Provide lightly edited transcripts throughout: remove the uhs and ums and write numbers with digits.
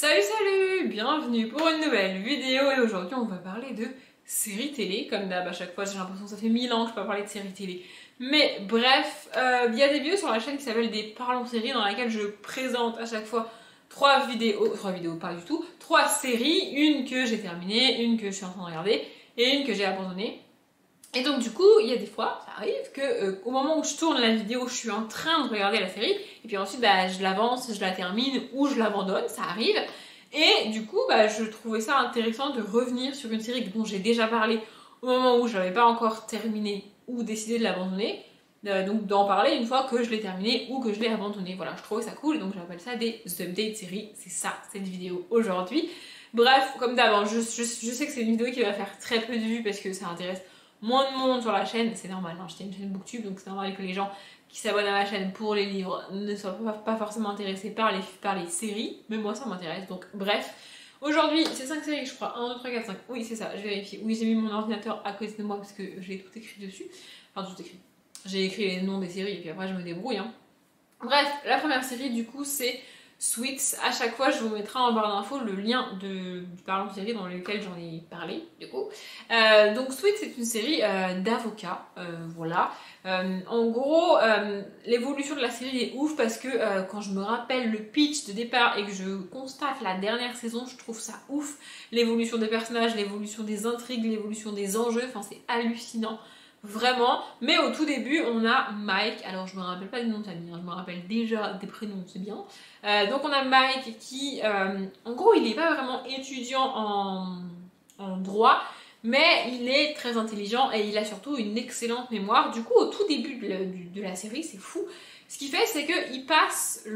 Salut, bienvenue pour une nouvelle vidéo et aujourd'hui on va parler de séries télé. Comme d'hab, à chaque fois j'ai l'impression que ça fait 1000 ans que je peux pas parler de séries télé. Mais bref, il y a des vidéos sur la chaîne qui s'appellent des Parlons séries dans laquelle je présente à chaque fois trois vidéos pas du tout, trois séries, une que j'ai terminée, une que je suis en train de regarder et une que j'ai abandonnée. Et donc du coup, il y a des fois, ça arrive que au moment où je tourne la vidéo, je suis en train de regarder la série, et puis ensuite je l'avance, je la termine ou je l'abandonne, ça arrive. Et du coup, je trouvais ça intéressant de revenir sur une série dont j'ai déjà parlé au moment où je n'avais pas encore terminé ou décidé de l'abandonner. Donc d'en parler une fois que je l'ai terminé ou que je l'ai abandonné. Voilà, je trouvais ça cool, donc j'appelle ça des updates séries. C'est ça, cette vidéo aujourd'hui. Bref, comme d'hab, je sais que c'est une vidéo qui va faire très peu de vues parce que ça intéresse moins de monde sur la chaîne, c'est normal, hein, j'étais une chaîne booktube, donc c'est normal que les gens qui s'abonnent à ma chaîne pour les livres ne soient pas forcément intéressés par les séries, mais moi ça m'intéresse, donc bref. Aujourd'hui, c'est 5 séries, je crois, 1, 2, 3, 4, 5, oui c'est ça, je vérifie, oui j'ai mis mon ordinateur à côté de moi parce que j'ai tout écrit dessus, enfin tout écrit, j'ai écrit les noms des séries et puis après je me débrouille, hein. Bref, la première série du coup c'est Suits. À chaque fois, je vous mettrai en barre d'infos le lien du Parlons série dans lequel j'en ai parlé, du coup. Donc, Suits, c'est une série d'avocats, voilà. En gros, l'évolution de la série est ouf parce que quand je me rappelle le pitch de départ et que je constate la dernière saison, je trouve ça ouf. L'évolution des personnages, l'évolution des intrigues, l'évolution des enjeux, enfin, c'est hallucinant. Vraiment, mais au tout début on a Mike, alors je me rappelle pas du nom de famille, hein, je me rappelle déjà des prénoms, c'est bien. Donc on a Mike qui, en gros il n'est pas vraiment étudiant en droit, mais il est très intelligent et il a surtout une excellente mémoire. Du coup au tout début de la série, c'est fou, ce qu'il fait c'est qu'il passe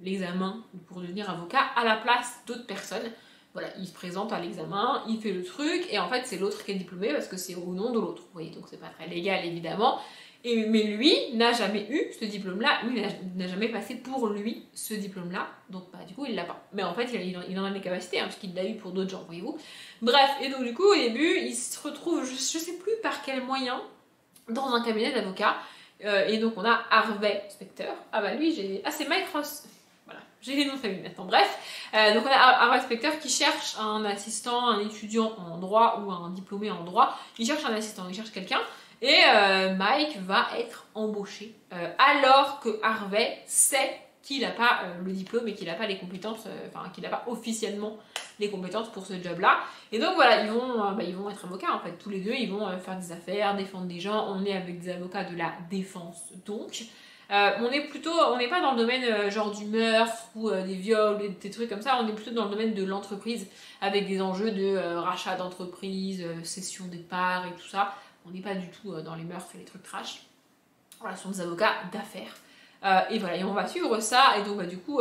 l'examen pour devenir avocat à la place d'autres personnes. Voilà, il se présente à l'examen, il fait le truc, et en fait c'est l'autre qui est diplômé parce que c'est au nom de l'autre. Vous voyez, donc c'est pas très légal évidemment. Mais lui n'a jamais eu ce diplôme-là, lui n'a jamais passé pour lui ce diplôme-là, donc du coup il l'a pas. Mais en fait il en a les capacités, hein, parce qu'il l'a eu pour d'autres gens, voyez-vous. Bref, et donc du coup au début il se retrouve, je sais plus par quel moyen, dans un cabinet d'avocats, et donc on a Harvey Specter. Ah bah lui j'ai... Ah c'est Mike Ross. Voilà, j'ai les noms de famille maintenant. Bref, donc on a Harvey Specter qui cherche un assistant, un étudiant en droit ou un diplômé en droit. Il cherche un assistant, il cherche quelqu'un. Et Mike va être embauché alors que Harvey sait qu'il n'a pas le diplôme et qu'il n'a pas les compétences, enfin qu'il n'a pas officiellement les compétences pour ce job-là. Et donc voilà, ils vont être avocats en fait, tous les deux, ils vont faire des affaires, défendre des gens. On est avec des avocats de la défense donc. On n'est pas dans le domaine genre du meurtre ou des viols, des trucs comme ça, on est plutôt dans le domaine de l'entreprise avec des enjeux de rachat d'entreprise, cession des parts et tout ça. On n'est pas du tout dans les meurtres et les trucs trash. Voilà, ce sont des avocats d'affaires. Et voilà, et on va suivre ça. Et donc du coup,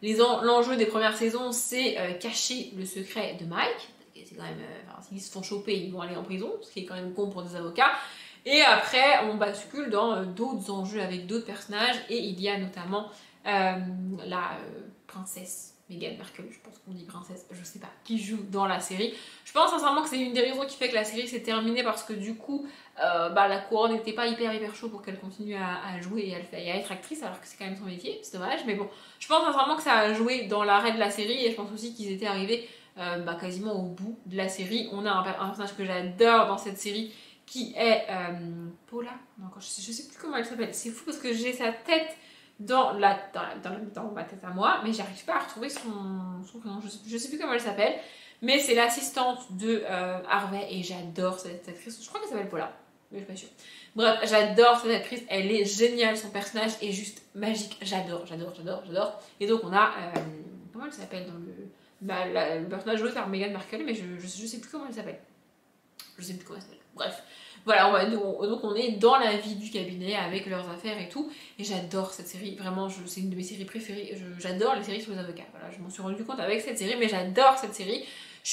l'enjeu des premières saisons, c'est cacher le secret de Mike. C'est quand même, s'ils se font choper, ils vont aller en prison, ce qui est quand même con pour des avocats. Et après, on bascule dans d'autres enjeux avec d'autres personnages. Et il y a notamment la princesse Meghan Markle, je pense qu'on dit princesse, je sais pas, qui joue dans la série. Je pense sincèrement que c'est une des raisons qui fait que la série s'est terminée parce que du coup, la couronne n'était pas hyper chaud pour qu'elle continue à jouer et à être actrice, alors que c'est quand même son métier, c'est dommage. Mais bon, je pense sincèrement que ça a joué dans l'arrêt de la série et je pense aussi qu'ils étaient arrivés quasiment au bout de la série. On a un personnage que j'adore dans cette série qui est Paula, non, je sais plus comment elle s'appelle, c'est fou parce que j'ai sa tête dans ma tête à moi, mais j'arrive pas à retrouver son prénom, je sais plus comment elle s'appelle, mais c'est l'assistante de Harvey et j'adore cette actrice, je crois qu'elle s'appelle Paula, mais je suis pas sûre. Bref, j'adore cette actrice, elle est géniale, son personnage est juste magique, j'adore. Et donc on a, comment elle s'appelle dans le personnage joué par Meghan Markle, mais je sais plus comment elle s'appelle. Bref, voilà, donc on est dans la vie du cabinet avec leurs affaires et tout. Et j'adore cette série, vraiment, c'est une de mes séries préférées. J'adore les séries sur les avocats. Voilà, je m'en suis rendu compte avec cette série, mais j'adore cette série.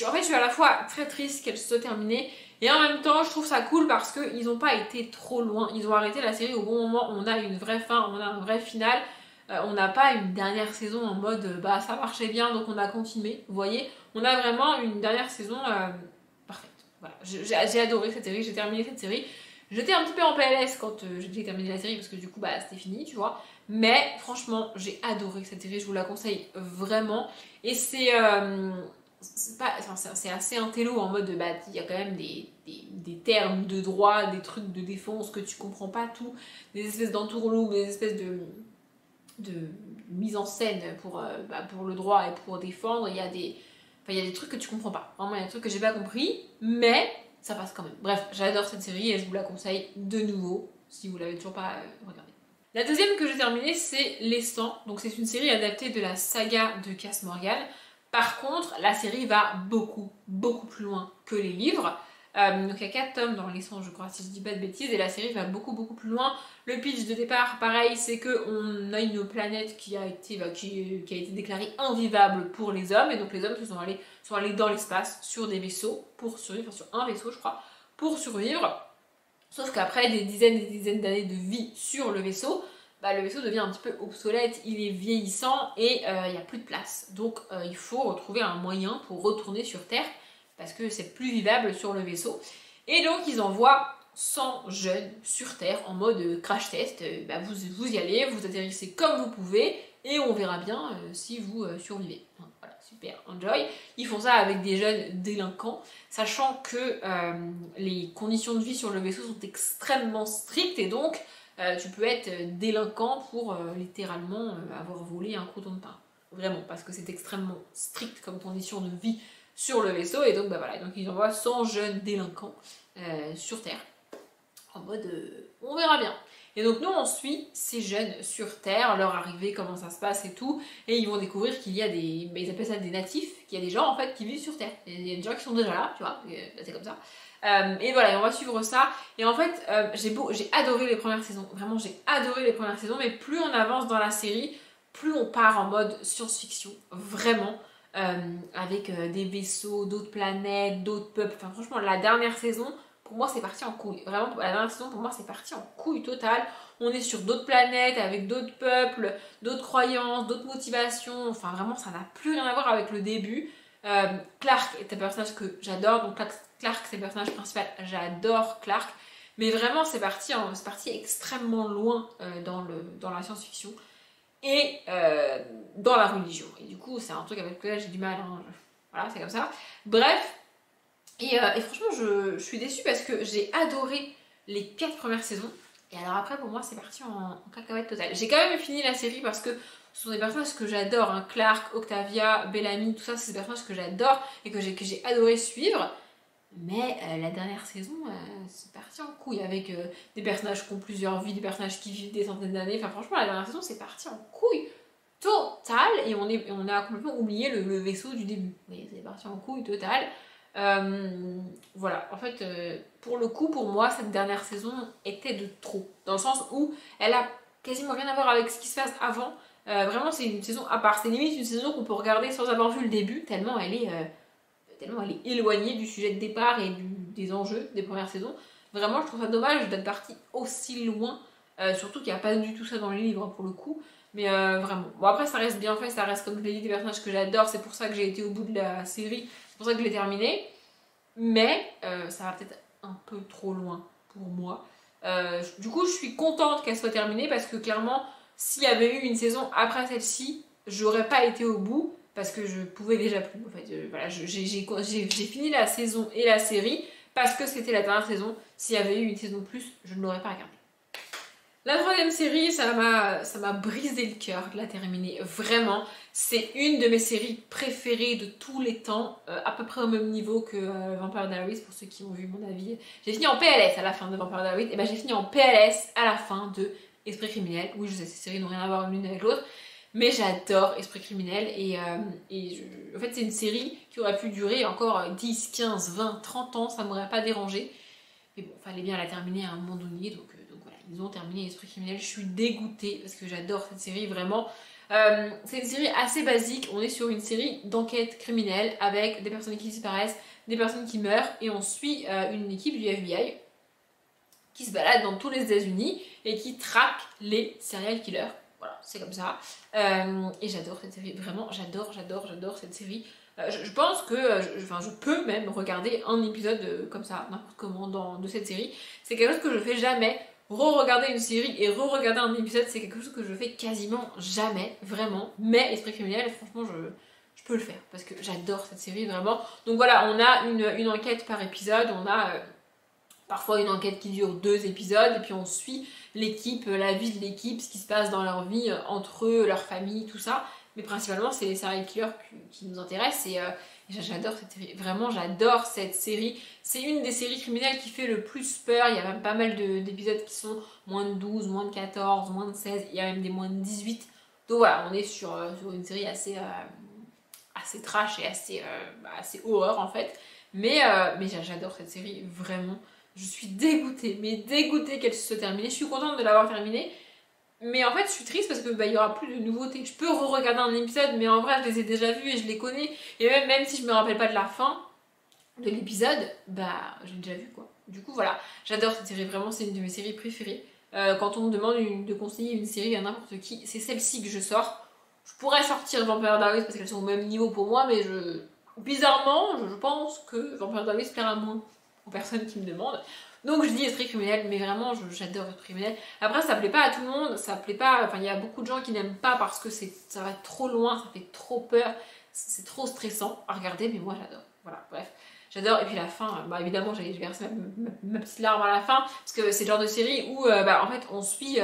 En fait, je suis à la fois très triste qu'elle se soit terminée et en même temps, je trouve ça cool parce qu'ils n'ont pas été trop loin. Ils ont arrêté la série au bon moment. On a une vraie fin, on a un vrai final. On n'a pas une dernière saison en mode ça marchait bien donc on a continué. Vous voyez, on a vraiment une dernière saison. Voilà. J'ai adoré cette série, j'ai terminé cette série. J'étais un petit peu en PLS quand j'ai terminé la série parce que du coup bah c'était fini, tu vois. Mais franchement, j'ai adoré cette série, je vous la conseille vraiment. Et c'est assez intello en mode bah il y a quand même des termes de droit, des trucs de défense que tu comprends pas tout, des espèces d'entourloupe, des espèces de mise en scène pour le droit et pour défendre. Il y a des trucs que tu comprends pas. Vraiment, il y a des trucs que j'ai pas compris, mais ça passe quand même. Bref, j'adore cette série et je vous la conseille de nouveau si vous l'avez toujours pas regardée. La deuxième que j'ai terminée, c'est Les 100. Donc c'est une série adaptée de la saga de Cass Morgan. Par contre, la série va beaucoup, beaucoup plus loin que les livres. Donc il y a 4 tomes dans Les 100, je crois, si je dis pas de bêtises, et la série va beaucoup, beaucoup plus loin. Le pitch de départ, pareil, c'est qu'on a une planète qui a été déclarée invivable pour les hommes, et donc les hommes sont allés dans l'espace sur des vaisseaux pour survivre, sur un vaisseau, je crois, pour survivre. Sauf qu'après des dizaines et des dizaines d'années de vie sur le vaisseau devient un petit peu obsolète, il est vieillissant et il n'y a plus de place. Donc il faut retrouver un moyen pour retourner sur Terre parce que c'est plus vivable sur le vaisseau. Et donc ils envoient 100 jeunes sur Terre en mode crash test. Vous y allez, vous atterrissez comme vous pouvez et on verra bien si vous survivez. Voilà, super, enjoy. Ils font ça avec des jeunes délinquants, sachant que les conditions de vie sur le vaisseau sont extrêmement strictes et donc tu peux être délinquant pour littéralement avoir volé un crouton de pain. Vraiment, parce que c'est extrêmement strict comme condition de vie sur le vaisseau. Et donc, voilà, donc ils envoient 100 jeunes délinquants sur Terre. En mode, on verra bien. Et donc nous, on suit ces jeunes sur Terre, leur arrivée, comment ça se passe et tout. Et ils vont découvrir qu'il y a ils appellent ça des natifs, qu'il y a des gens en fait qui vivent sur Terre. Il y a des gens qui sont déjà là, tu vois, c'est comme ça. Et voilà, et on va suivre ça. Et en fait, j'ai adoré les premières saisons. Vraiment, j'ai adoré les premières saisons. Mais plus on avance dans la série, plus on part en mode science-fiction. Vraiment. Avec des vaisseaux, d'autres planètes, d'autres peuples. Enfin, franchement, la dernière saison, pour moi, c'est parti en couille. Vraiment, la dernière saison, pour moi, c'est parti en couille totale. On est sur d'autres planètes, avec d'autres peuples, d'autres croyances, d'autres motivations. Enfin, vraiment, ça n'a plus rien à voir avec le début. Clark est un personnage que j'adore. Donc, Clark, c'est le personnage principal. J'adore Clark. Mais vraiment, c'est parti extrêmement loin dans la science-fiction et dans la religion. Et du coup, c'est un truc avec lequel j'ai du mal. Hein. Voilà, c'est comme ça. Bref. Et franchement, je suis déçue parce que j'ai adoré les 4 premières saisons. Et alors après, pour moi, c'est parti en cacahuète totale. J'ai quand même fini la série parce que ce sont des personnages que j'adore. Hein. Clark, Octavia, Bellamy, tout ça, c'est des personnages que j'adore et que j'ai adoré suivre. Mais la dernière saison, c'est parti en couille avec des personnages qui ont plusieurs vies, des personnages qui vivent des centaines d'années. Enfin, franchement, la dernière saison, c'est parti en couille totale et on a complètement oublié le vaisseau du début. Vous voyez, c'est parti en couille totale. Voilà, en fait, pour le coup, pour moi, cette dernière saison était de trop. Dans le sens où elle a quasiment rien à voir avec ce qui se passe avant. Vraiment, c'est une saison à part. C'est limite une saison qu'on peut regarder sans avoir vu le début, tellement elle est éloignée du sujet de départ et des enjeux des premières saisons. Vraiment, je trouve ça dommage d'être partie aussi loin. Surtout qu'il n'y a pas du tout ça dans les livres, pour le coup. Mais vraiment. Bon, après, ça reste bien fait, ça reste, comme je l'ai dit, des personnages que j'adore. C'est pour ça que j'ai été au bout de la série. C'est pour ça que je l'ai terminée. Mais ça va peut-être un peu trop loin pour moi. Du coup, je suis contente qu'elle soit terminée parce que clairement, s'il y avait eu une saison après celle-ci, j'aurais pas été au bout parce que je pouvais déjà plus. En fait, voilà, j'ai fini la saison et la série parce que c'était la dernière saison. S'il y avait eu une saison de plus, je ne l'aurais pas regardée. La troisième série, ça m'a brisé le cœur de la terminer, vraiment. C'est une de mes séries préférées de tous les temps, à peu près au même niveau que Vampire Diaries, pour ceux qui ont vu mon avis. J'ai fini en PLS à la fin de Vampire Diaries, et ben j'ai fini en PLS à la fin de Esprit Criminel. Oui, je sais, ces séries n'ont rien à voir l'une avec l'autre, mais j'adore Esprit Criminel, en fait c'est une série qui aurait pu durer encore 10, 15, 20, 30 ans, ça m'aurait pas dérangé. Mais bon, fallait bien la terminer à un moment donné, donc voilà, ils ont terminé Esprit Criminel. Je suis dégoûtée parce que j'adore cette série, vraiment. C'est une série assez basique, on est sur une série d'enquête criminelle avec des personnes qui disparaissent, des personnes qui meurent, et on suit une équipe du FBI qui se balade dans tous les États-Unis et qui traque les serial killers. Voilà, c'est comme ça. Et j'adore cette série, vraiment, j'adore cette série. Je pense que je peux même regarder un épisode comme ça, n'importe comment, de cette série. C'est quelque chose que je fais jamais. Re-regarder une série et re-regarder un épisode, c'est quelque chose que je fais quasiment jamais, vraiment. Mais Esprit criminel, franchement, je peux le faire parce que j'adore cette série, vraiment. Donc voilà, on a une enquête par épisode, on a parfois une enquête qui dure 2 épisodes, et puis on suit l'équipe, la vie de l'équipe, ce qui se passe dans leur vie, entre eux, leur famille, tout ça. Mais principalement, c'est les serial killers qui nous intéressent, et j'adore cette série. Vraiment, j'adore cette série. C'est une des séries criminelles qui fait le plus peur. Il y a même pas mal d'épisodes qui sont moins de 12, moins de 14, moins de 16, il y a même des moins de 18. Donc voilà, on est sur une série assez trash et assez horreur en fait. Mais j'adore cette série, vraiment. Je suis dégoûtée, mais dégoûtée qu'elle se soit terminée. Je suis contente de l'avoir terminée. Mais en fait, je suis triste parce que il y aura plus de nouveautés. Je peux re-regarder un épisode, mais en vrai, je les ai déjà vus et je les connais. Et même si je me rappelle pas de la fin de l'épisode, j'ai déjà vu quoi. Du coup, voilà, j'adore cette série. Vraiment, c'est une de mes séries préférées. Quand on me demande de conseiller une série à n'importe qui, c'est celle-ci que je sors. Je pourrais sortir Vampire Diaries parce qu'elles sont au même niveau pour moi, mais bizarrement, je pense que Vampire Diaries plaira moins aux personnes qui me demandent. Donc je dis Esprit criminel, mais vraiment j'adore Esprit criminel. Après ça plaît pas à tout le monde, ça plaît pas, enfin il y a beaucoup de gens qui n'aiment pas parce que ça va trop loin, ça fait trop peur, c'est trop stressant à regarder, mais moi j'adore. Voilà, bref, j'adore. Et puis la fin, évidemment j'ai versé ma petite larme à la fin, parce que c'est le genre de série où en fait on suit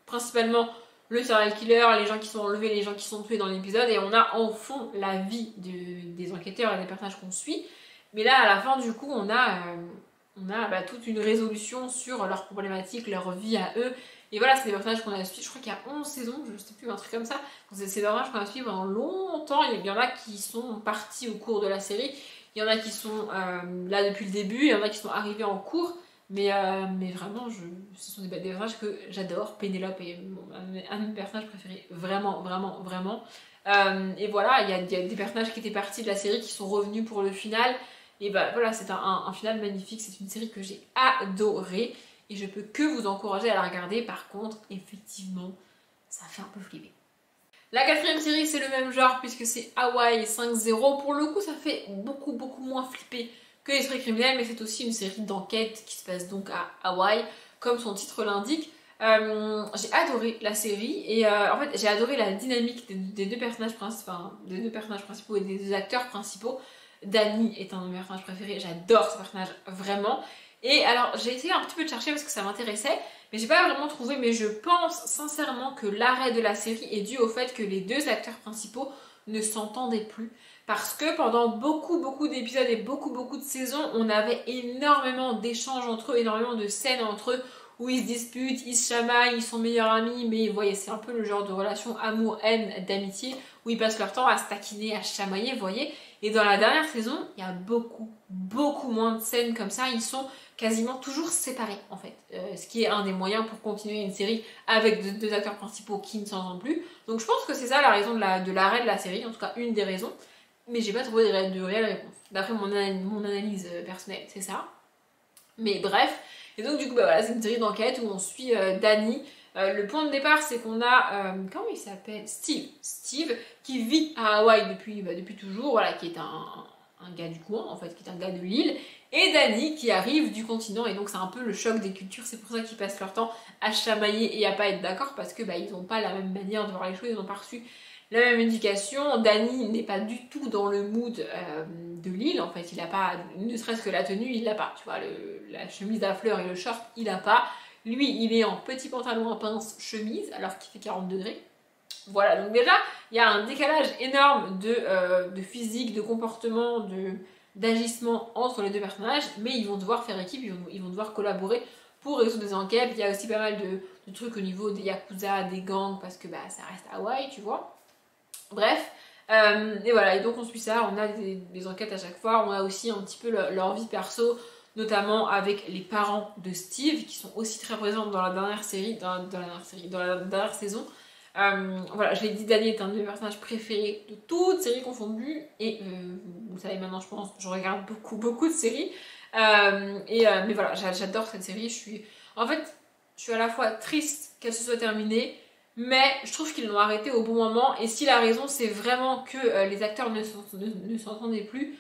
principalement le serial killer, les gens qui sont enlevés, les gens qui sont tués dans l'épisode, et on a en fond la vie des enquêteurs et des personnages qu'on suit. Mais là à la fin du coup on a toute une résolution sur leurs problématiques, leur vie à eux. Et voilà, c'est des personnages qu'on a suivis, je crois qu'il y a 11 saisons, je sais plus, un truc comme ça. C'est des personnages qu'on a suivis pendant longtemps. Il y en a qui sont partis au cours de la série. Il y en a qui sont là depuis le début. Il y en a qui sont arrivés en cours. Mais vraiment, ce sont des personnages que j'adore. Pénélope est un de mes personnages préférés. Vraiment, vraiment, vraiment. Et voilà, il y a des personnages qui étaient partis de la série qui sont revenus pour le final. Et voilà, c'est un final magnifique, c'est une série que j'ai adorée et je peux que vous encourager à la regarder. Par contre, effectivement, ça fait un peu flipper. La 4e série, c'est le même genre puisque c'est Hawaii 5-0. Pour le coup, ça fait beaucoup moins flipper que Esprit criminel, mais c'est aussi une série d'enquête qui se passe donc à Hawaï, comme son titre l'indique. J'ai adoré la série et en fait j'ai adoré la dynamique des deux personnages principaux et des deux acteurs principaux. Danny est un de mes personnages préférés, j'adore ce personnage vraiment. Et alors j'ai essayé un petit peu de chercher parce que ça m'intéressait, mais j'ai pas vraiment trouvé. Mais je pense sincèrement que l'arrêt de la série est dû au fait que les deux acteurs principaux ne s'entendaient plus. Parce que pendant beaucoup d'épisodes et beaucoup de saisons, on avait énormément d'échanges entre eux, énormément de scènes entre eux où ils se disputent, ils se chamaillent, ils sont meilleurs amis, mais vous voyez, c'est un peu le genre de relation amour-haine, d'amitié, où ils passent leur temps à se taquiner, à se chamailler, vous voyez. Et dans la dernière saison, il y a beaucoup moins de scènes comme ça, ils sont quasiment toujours séparés en fait. Ce qui est un des moyens pour continuer une série avec deux acteurs principaux qui ne s'entendent plus. Donc je pense que c'est ça la raison de l'arrêt de la série, en tout cas une des raisons. Mais j'ai pas trouvé de réelle réponse. D'après mon analyse personnelle, c'est ça. Mais bref. Et donc du coup, voilà, c'est une série d'enquête où on suit Danny. Le point de départ, c'est qu'on a, comment il s'appelle, Steve, qui vit à Hawaï depuis toujours, voilà, qui est un gars du coin, en fait, qui est un gars de l'île, et Danny qui arrive du continent, et donc c'est un peu le choc des cultures, c'est pour ça qu'ils passent leur temps à chamailler et à pas être d'accord, parce que ils n'ont pas la même manière de voir les choses, ils n'ont pas reçu la même éducation. Danny n'est pas du tout dans le mood de l'île, en fait, il a pas, ne serait-ce que la tenue, il l'a pas, tu vois, la chemise à fleurs et le short, il a pas. Lui, il est en petit pantalon à pince, chemise, alors qu'il fait 40 degrés. Voilà, donc déjà, il y a un décalage énorme de physique, de comportement, d'agissement entre les deux personnages, mais ils vont devoir faire équipe, ils vont devoir collaborer pour résoudre des enquêtes. Il y a aussi pas mal de trucs au niveau des yakuza, des gangs, parce que ça reste Hawaï, tu vois. Bref, et voilà, et donc on suit ça, on a des enquêtes à chaque fois, on a aussi un petit peu leur vie perso, notamment avec les parents de Steve, qui sont aussi très présents dans la dernière série, dans la dernière saison. Voilà, je l'ai dit, Danny est un de mes personnages préférés de toutes séries confondues, et vous savez maintenant, je pense, je regarde beaucoup de séries, mais voilà, j'adore cette série. En fait, je suis à la fois triste qu'elle se soit terminée, mais je trouve qu'ils l'ont arrêté au bon moment. Et si la raison c'est vraiment que les acteurs ne s'entendaient plus,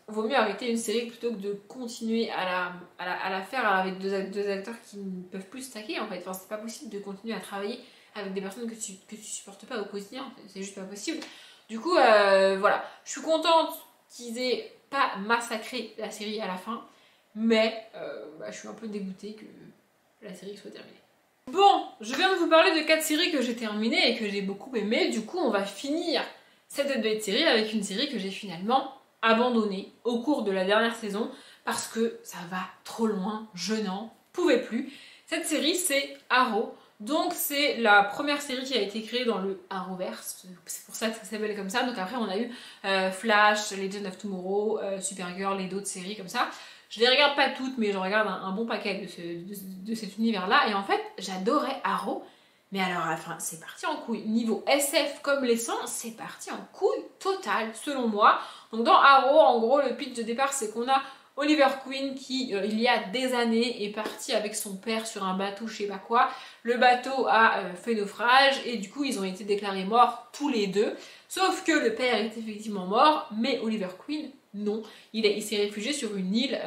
vaut mieux arrêter une série plutôt que de continuer à la faire avec deux acteurs qui ne peuvent plus se taquer en fait. Enfin, c'est pas possible de continuer à travailler avec des personnes que tu supportes pas au quotidien, c'est juste pas possible. Du coup, voilà, je suis contente qu'ils aient pas massacré la série à la fin, mais je suis un peu dégoûtée que la série soit terminée. Bon, je viens de vous parler de 4 séries que j'ai terminées et que j'ai beaucoup aimées, du coup on va finir cette update série avec une série que j'ai finalement abandonnée au cours de la dernière saison parce que ça va trop loin, je n'en pouvais plus. Cette série c'est Arrow, donc c'est la première série qui a été créée dans le Arrowverse, c'est pour ça que ça s'appelle comme ça. Donc après on a eu Flash, Legend of Tomorrow, Supergirl et d'autres séries comme ça. Je les regarde pas toutes, mais je regarde un bon paquet de cet univers-là. Et en fait, j'adorais Arrow. Mais alors, enfin, c'est parti en couille. Niveau SF comme l'essence, c'est parti en couille totale, selon moi. Donc dans Arrow, en gros, le pitch de départ, c'est qu'on a Oliver Queen qui, il y a des années, est parti avec son père sur un bateau, je sais pas quoi. Le bateau a fait naufrage et du coup, ils ont été déclarés morts tous les deux. Sauf que le père est effectivement mort, mais Oliver Queen, non. Il s'est réfugié sur une île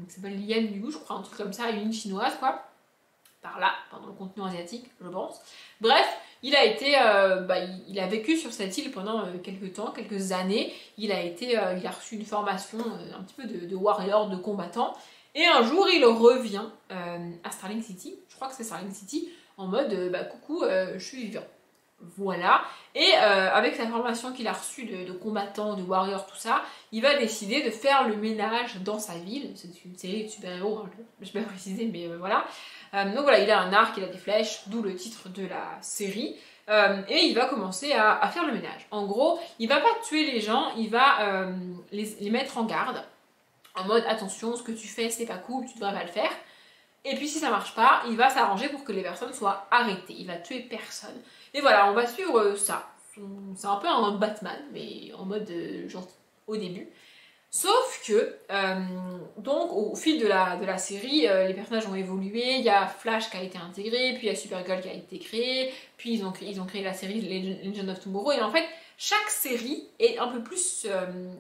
qui s'appelle Lian Yu, je crois, un truc comme ça, une île chinoise, quoi. Par là, pendant le continent asiatique, je pense. Bref, il a vécu sur cette île pendant quelques temps, quelques années. Il a reçu une formation un petit peu de warrior, de combattant. Et un jour, il revient à Starling City, je crois que c'est Starling City, en mode coucou, je suis vivant. Voilà. Et avec sa formation qu'il a reçue de combattant, de warrior, tout ça, il va décider de faire le ménage dans sa ville. C'est une série de super-héros, hein, je ne vais pas préciser, mais voilà. Donc voilà, il a un arc, il a des flèches, d'où le titre de la série. Et il va commencer à faire le ménage. En gros, il va pas tuer les gens, il va les mettre en garde. En mode, attention, ce que tu fais, c'est pas cool, tu devrais pas le faire. Et puis si ça marche pas, il va s'arranger pour que les personnes soient arrêtées. Il va tuer personne. Et voilà, on va suivre ça. C'est un peu un Batman, mais en mode gentil au début. Sauf que, donc au fil de la série, les personnages ont évolué. Il y a Flash qui a été intégré, puis il y a Supergirl qui a été créé, puis ils ont créé la série Legend of Tomorrow. Et en fait, chaque série est un peu plus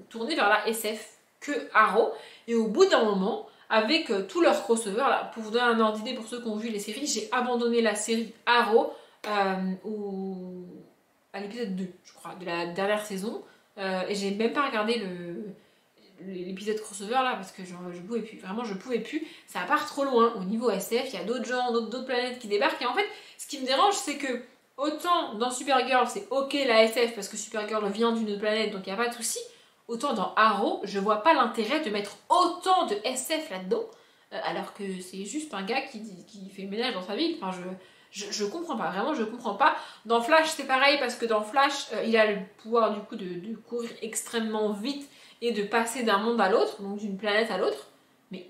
tournée vers la SF que Arrow. Et au bout d'un moment, avec tout leur crossover, là, pour vous donner un ordre d'idée pour ceux qui ont vu les séries, j'ai abandonné la série Arrow à l'épisode 2, je crois, de la dernière saison. Et j'ai même pas regardé l'épisode crossover là parce que je pouvais plus, vraiment je pouvais plus, ça part trop loin au niveau SF, il y a d'autres gens, d'autres planètes qui débarquent et en fait ce qui me dérange c'est que autant dans Supergirl c'est ok la SF parce que Supergirl vient d'une autre planète donc il n'y a pas de souci, autant dans Arrow je vois pas l'intérêt de mettre autant de SF là-dedans alors que c'est juste un gars qui fait le ménage dans sa ville, enfin je comprends pas, vraiment je comprends pas. Dans Flash c'est pareil parce que dans Flash il a le pouvoir du coup de courir extrêmement vite et de passer d'un monde à l'autre, donc d'une planète à l'autre. Mais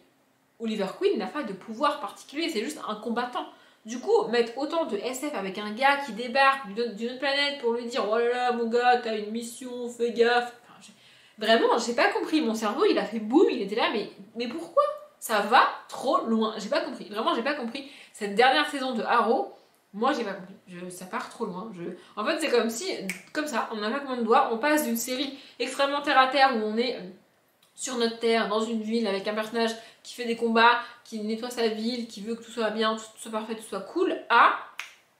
Oliver Queen n'a pas de pouvoir particulier, c'est juste un combattant. Du coup, mettre autant de SF avec un gars qui débarque d'une autre planète pour lui dire « Oh là là, mon gars, t'as une mission, fais gaffe !» Vraiment, j'ai pas compris. Mon cerveau, il a fait boum, il était là, mais pourquoi ? Ça va trop loin. J'ai pas compris. Vraiment, j'ai pas compris. Cette dernière saison de Arrow, moi, j'ai pas compris. Ça part trop loin. En fait, c'est comme si, comme ça, on a pas combien de doigts, on passe d'une série extrêmement terre à terre où on est sur notre terre, dans une ville, avec un personnage qui fait des combats, qui nettoie sa ville, qui veut que tout soit bien, tout soit parfait, tout soit cool, à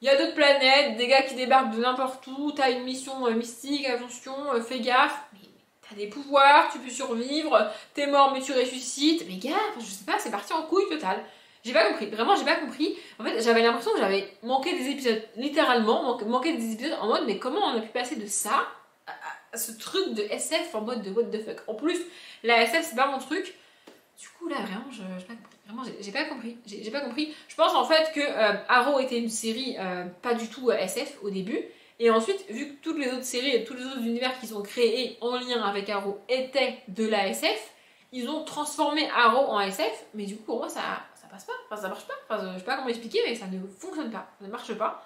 il y a d'autres planètes, des gars qui débarquent de n'importe où, t'as une mission mystique, attention, fais gaffe. Mais t'as des pouvoirs, tu peux survivre, t'es mort mais tu ressuscites. Mais gars, je sais pas, c'est parti en couille totale. J'ai pas compris, vraiment j'ai pas compris. En fait, j'avais l'impression que j'avais manqué des épisodes, littéralement, manqué des épisodes en mode, mais comment on a pu passer de ça à ce truc de SF en mode de what the fuck. En plus, la SF c'est pas mon truc. Du coup là, vraiment, j'ai pas compris. Vraiment, j'ai pas compris. J'ai pas compris. Je pense en fait que Arrow était une série pas du tout SF au début. Et ensuite, vu que toutes les autres séries et tous les autres univers qu'ils ont créés en lien avec Arrow étaient de la SF, ils ont transformé Arrow en SF. Mais du coup, pour moi, ça passe pas, enfin ça marche pas, enfin je sais pas comment expliquer mais ça ne fonctionne pas, ça ne marche pas.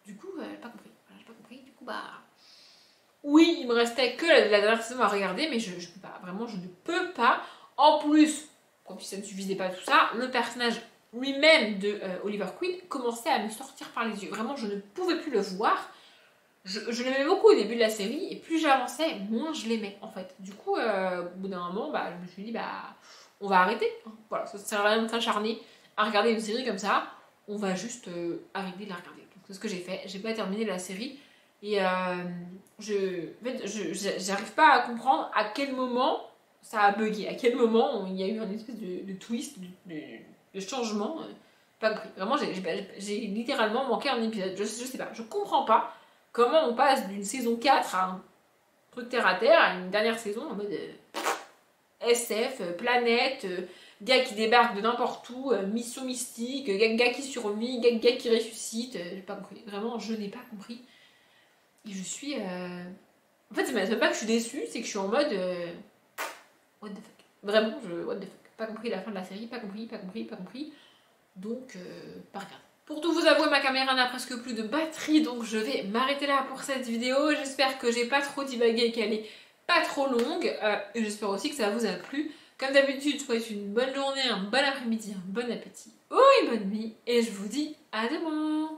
Du coup, j'ai pas compris. Voilà, j'ai pas compris, du coup oui, il me restait que la dernière saison à regarder, mais je peux pas, vraiment je ne peux pas. En plus, comme si ça ne suffisait pas tout ça, le personnage lui-même de Oliver Queen commençait à me sortir par les yeux. Vraiment, je ne pouvais plus le voir. Je l'aimais beaucoup au début de la série, et plus j'avançais, moins je l'aimais, en fait. Du coup, au bout d'un moment, je me suis dit, on va arrêter. Voilà, ça sert à rien de s'acharner à regarder une série comme ça. On va juste arrêter de la regarder. Donc, c'est ce que j'ai fait. J'ai pas terminé la série. Et j'arrive pas à comprendre à quel moment ça a bugué, à quel moment il y a eu un espèce de twist, de changement. Pas compris. Vraiment, j'ai littéralement manqué un épisode. Je sais pas, je comprends pas comment on passe d'une saison 4 à un truc terre à terre à une dernière saison en mode SF, planète, gars qui débarque de n'importe où, mission mystique, gars qui survit, gars qui ressuscite. J'ai pas compris. Vraiment, je n'ai pas compris. Et je suis. En fait, c'est même pas que je suis déçue, c'est que je suis en mode. What the fuck. Vraiment, what the fuck. Pas compris la fin de la série, pas compris. Donc, pas regarder. Pour tout vous avouer, ma caméra n'a presque plus de batterie, donc je vais m'arrêter là pour cette vidéo. J'espère que j'ai pas trop divagué et qu'elle est pas trop longue. Et j'espère aussi que ça vous a plu. Comme d'habitude, je vous souhaite une bonne journée, un bon après-midi, un bon appétit ou une bonne nuit. Et je vous dis à demain.